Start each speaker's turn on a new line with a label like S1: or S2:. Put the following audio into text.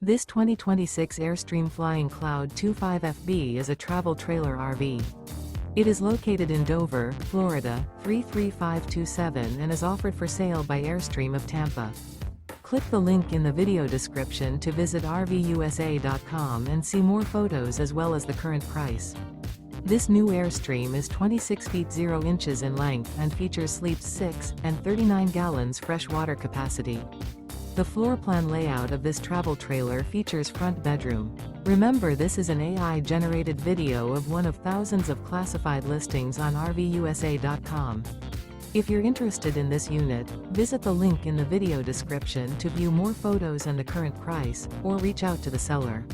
S1: This 2026 Airstream Flying Cloud 25FB is a travel trailer RV. It is located in Dover, Florida, 33527 and is offered for sale by Airstream of Tampa. Click the link in the video description to visit RVUSA.com and see more photos as well as the current price. This new Airstream is 26 feet 0 inches in length and features sleeps 6 and 39 gallons fresh water capacity. The floor plan layout of this travel trailer features front bedroom. Remember, this is an AI-generated video of one of thousands of classified listings on RVUSA.com. If you're interested in this unit, visit the link in the video description to view more photos and the current price, or reach out to the seller.